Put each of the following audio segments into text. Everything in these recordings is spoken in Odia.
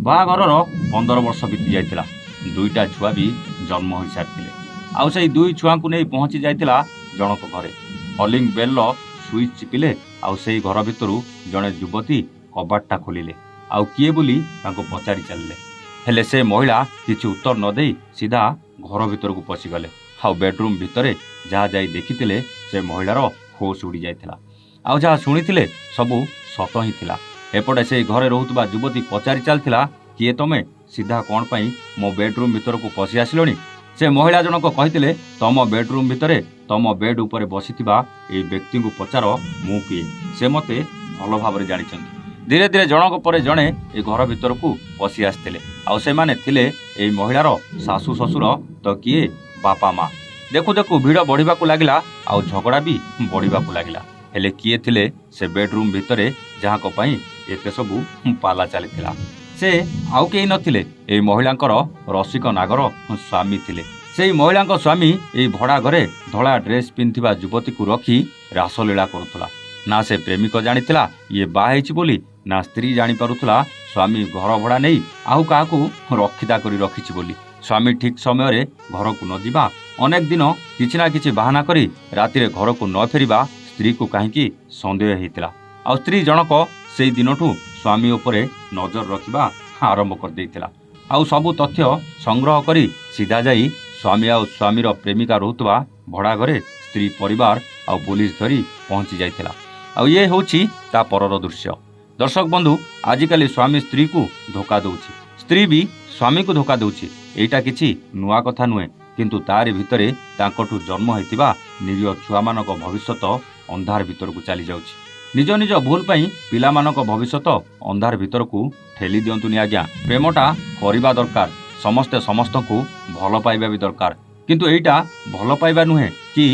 ବାହାଘରର 15 ବର୍ଷ ବିତି ଯାଇଥିଲା। ଦୁଇଟା ଛୁଆ ବି ଜନ୍ମ ହୋଇସାରିଥିଲେ। ଆଉ ସେଇ ଦୁଇ ଛୁଆଙ୍କୁ ନେଇ ପହଞ୍ଚି ଯାଇଥିଲା ଜଣକ ଘରେ। କଲିଂ ବେଲ୍ର ସୁଇଚ୍ ଚିପିଲେ ଆଉ ସେଇ ଘର ଭିତରୁ ଜଣେ ଯୁବତୀ କବାଟଟା ଖୋଲିଲେ ଆଉ କିଏ ବୋଲି ତାଙ୍କୁ ପଚାରି ଚାଲିଲେ। ହେଲେ ସେ ମହିଳା କିଛି ଉତ୍ତର ନ ଦେଇ ସିଧା ଘର ଭିତରକୁ ପଶିଗଲେ। ଆଉ ବେଡରୁମ୍ ଭିତରେ ଯାହା ଯାଇ ଦେଖିଥିଲେ ସେ ମହିଳାର ହୋସ୍ ଉଡ଼ି ଯାଇଥିଲା। ଆଉ ଯାହା ଶୁଣିଥିଲେ ସବୁ ସତ ହିଁ ଥିଲା। ଏପଟେ ସେଇ ଘରେ ରହୁଥିବା ଯୁବତୀ ପଚାରି ଚାଲିଥିଲା, କିଏ ତମେ? ସିଧା କ'ଣ ପାଇଁ ମୋ ବେଡରୁମ୍ ଭିତରକୁ ପଶି ଆସିଲଣି? ସେ ମହିଳା ଜଣକ କହିଥିଲେ, ତମ ବେଡରୁମ୍ ଭିତରେ ତମ ବେଡ୍ ଉପରେ ବସିଥିବା ଏଇ ବ୍ୟକ୍ତିଙ୍କୁ ପଚାର ମୁଁ କିଏ। ସେ ମୋତେ ଭଲ ଭାବରେ ଜାଣିଛନ୍ତି। ଧୀରେ ଧୀରେ ଜଣକ ପରେ ଜଣେ ଏ ଘର ଭିତରକୁ ପଶି ଆସିଥିଲେ। ଆଉ ସେମାନେ ଥିଲେ ଏଇ ମହିଳାର ଶାଶୁ ଶ୍ୱଶୁର ତ କିଏ ବାପା ମା। ଦେଖୁ ଦେଖୁ ଭିଡ଼ ବଢ଼ିବାକୁ ଲାଗିଲା ଆଉ ଝଗଡ଼ା ବି ବଢ଼ିବାକୁ ଲାଗିଲା। ହେଲେ କିଏ ଥିଲେ ସେ ବେଡରୁମ୍ ଭିତରେ ଯାହାଙ୍କ ପାଇଁ ଏତେ ସବୁ ପାଲା ଚାଲିଥିଲା? ସେ ଆଉ କେହି ନଥିଲେ, ଏଇ ମହିଳାଙ୍କର ରସିକ ନାଗର ସ୍ୱାମୀ ଥିଲେ। ସେଇ ମହିଳାଙ୍କ ସ୍ୱାମୀ ଏଇ ଭଡ଼ା ଘରେ ଧଳା ଡ୍ରେସ୍ ପିନ୍ଧିଥିବା ଯୁବତୀକୁ ରଖି ରାସଲୀଳା କରୁଥିଲା। ନା ସେ ପ୍ରେମିକ ଜାଣିଥିଲା ଇଏ ବାହା ହେଇଛି ବୋଲି, ନା ସ୍ତ୍ରୀ ଜାଣିପାରୁଥିଲା ସ୍ୱାମୀ ଘର ଭଡ଼ା ନେଇ ଆଉ କାହାକୁ ରଖିତା କରି ରଖିଛି ବୋଲି। ସ୍ୱାମୀ ଠିକ୍ ସମୟରେ ଘରକୁ ନ ଯିବା, ଅନେକ ଦିନ କିଛି ନା କିଛି ବାହାନା କରି ରାତିରେ ଘରକୁ ନ ଫେରିବା ସ୍ତ୍ରୀକୁ କାହିଁକି ସନ୍ଦେହ ହେଇଥିଲା। ଆଉ ସ୍ତ୍ରୀ ଜଣକ ସେଇ ଦିନଠୁ ସ୍ୱାମୀ ଉପରେ ନଜର ରଖିବା ଆରମ୍ଭ କରିଦେଇଥିଲା। ଆଉ ସବୁ ତଥ୍ୟ ସଂଗ୍ରହ କରି ସିଧା ଯାଇ ସ୍ୱାମୀ ଆଉ ସ୍ୱାମୀର ପ୍ରେମିକା ରହୁଥିବା ଭଡ଼ା ଘରେ ସ୍ତ୍ରୀ ପରିବାର ଆଉ ପୁଲିସ ଧରି ପହଞ୍ଚି ଯାଇଥିଲା। ଆଉ ଇଏ ହେଉଛି ତା ପରର ଦୃଶ୍ୟ। ଦର୍ଶକ ବନ୍ଧୁ, ଆଜିକାଲି ସ୍ୱାମୀ ସ୍ତ୍ରୀକୁ ଧୋକା ଦେଉଛି, ସ୍ତ୍ରୀ ବି ସ୍ୱାମୀକୁ ଧୋକା ଦେଉଛି। ଏଇଟା କିଛି ନୂଆ କଥା ନୁହେଁ, କିନ୍ତୁ ତାରି ଭିତରେ ତାଙ୍କଠୁ ଜନ୍ମ ହୋଇଥିବା ନିରୀହ ଛୁଆମାନଙ୍କ ଭବିଷ୍ୟତ ଅନ୍ଧାର ଭିତରକୁ ଚାଲି ଯାଉଛି। ନିଜ ନିଜ ଭୁଲ ପାଇଁ ପିଲାମାନଙ୍କ ଭବିଷ୍ୟତ ଅନ୍ଧାର ଭିତରକୁ ଠେଲି ଦିଅନ୍ତୁନି ଆଜ୍ଞା। ପ୍ରେମଟା କରିବା ଦରକାର, ସମସ୍ତେ ସମସ୍ତଙ୍କୁ ଭଲ ପାଇବା ବି ଦରକାର। କିନ୍ତୁ ଏଇଟା ଭଲ ପାଇବା ନୁହେଁ କି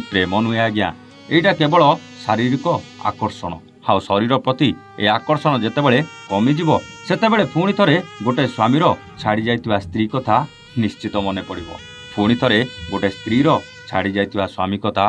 ପ୍ରେମ ନୁହେଁ ଆଜ୍ଞା। ଏଇଟା କେବଳ ଶାରୀରିକ ଆକର୍ଷଣ। ଆଉ ଶରୀର ପ୍ରତି ଏ ଆକର୍ଷଣ ଯେତେବେଳେ କମିଯିବ, ସେତେବେଳେ ପୁଣି ଥରେ ଗୋଟେ ସ୍ୱାମୀର ଛାଡ଼ି ଯାଇଥିବା ସ୍ତ୍ରୀ କଥା ନିଶ୍ଚିତ ମନେ ପଡ଼ିବ। ପୁଣି ଥରେ ଗୋଟେ ସ୍ତ୍ରୀର ଛାଡ଼ି ଯାଇଥିବା ସ୍ୱାମୀ କଥା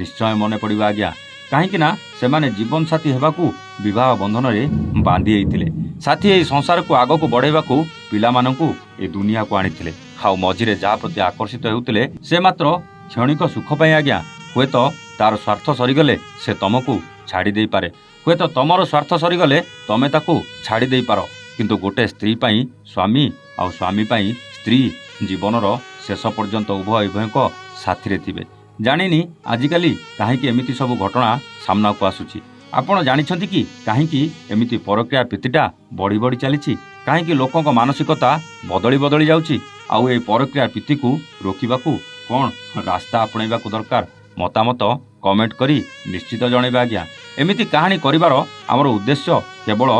ନିଶ୍ଚୟ ମନେ ପଡ଼ିବ ଆଜ୍ଞା। କାହିଁକି ନା ସେମାନେ ଜୀବନସାଥୀ ହେବାକୁ ବିବାହ ବନ୍ଧନରେ ବାନ୍ଧି ହେଇଥିଲେ। ସାଥୀ ଏହି ସଂସାରକୁ ଆଗକୁ ବଢ଼ାଇବାକୁ ପିଲାମାନଙ୍କୁ ଏ ଦୁନିଆକୁ ଆଣିଥିଲେ। ଆଉ ମଝିରେ ଯାହା ପ୍ରତି ଆକର୍ଷିତ ହେଉଥିଲେ ସେ ମାତ୍ର କ୍ଷଣିକ ସୁଖ ପାଇଁ ଆଜ୍ଞା। ହୁଏତ ତାର ସ୍ୱାର୍ଥ ସରିଗଲେ ସେ ତମକୁ ଛାଡ଼ି ଦେଇପାରେ, ହୁଏତ ତମର ସ୍ୱାର୍ଥ ସରିଗଲେ ତମେ ତାକୁ ଛାଡ଼ି ଦେଇପାର। କିନ୍ତୁ ଗୋଟେ ସ୍ତ୍ରୀ ପାଇଁ ସ୍ୱାମୀ ଆଉ ସ୍ୱାମୀ ପାଇଁ ସ୍ତ୍ରୀ ଜୀବନର ଶେଷ ପର୍ଯ୍ୟନ୍ତ ଉଭୟଙ୍କ ସାଥିରେ ଥିବେ। ଜାଣିନି ଆଜିକାଲି କାହିଁକି ଏମିତି ସବୁ ଘଟଣା ସାମ୍ନାକୁ ଆସୁଛି। ଆପଣ ଜାଣିଛନ୍ତି କି କାହିଁକି ଏମିତି ପରକୀୟା ପ୍ରୀତିଟା ବଢ଼ି ବଢ଼ି ଚାଲିଛି? କାହିଁକି ଲୋକଙ୍କ ମାନସିକତା ବଦଳି ବଦଳି ଯାଉଛି? ଆଉ এই ପରକୀୟା ପ୍ରୀତିକୁ ରୋକିବାକୁ କ'ଣ ରାସ୍ତା ଆପଣେଇବାକୁ ଦରକାର? ମତାମତ କମେଣ୍ଟ କରି ନିଶ୍ଚିତ ଜଣାଇବେ ଆଜ୍ଞା। ଏମିତି କାହାଣୀ କରିବାର ଆମର ଉଦ୍ଦେଶ୍ୟ କେବଳ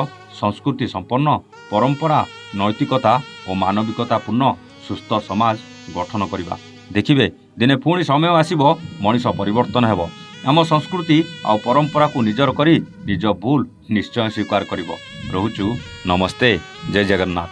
ସଂସ୍କୃତି ସମ୍ପନ୍ନ, ପରମ୍ପରା, ନୈତିକତା ଓ ମାନବିକତାପୂର୍ଣ୍ଣ ସୁସ୍ଥ ସମାଜ ଗଠନ କରିବା। ଦେଖିବେ ଦିନେ ପୁଣି ସମୟ ଆସିବ, ମଣିଷ ପରିବର୍ତ୍ତନ ହେବ। ଆମ ସଂସ୍କୃତି ଆଉ ପରମ୍ପରାକୁ ନିଜର କରି ନିଜ ଭୁଲ ନିଶ୍ଚୟ ସ୍ୱୀକାର କରିବ। ରହୁଛୁ, ନମସ୍ତେ, ଜୟ ଜଗନ୍ନାଥ।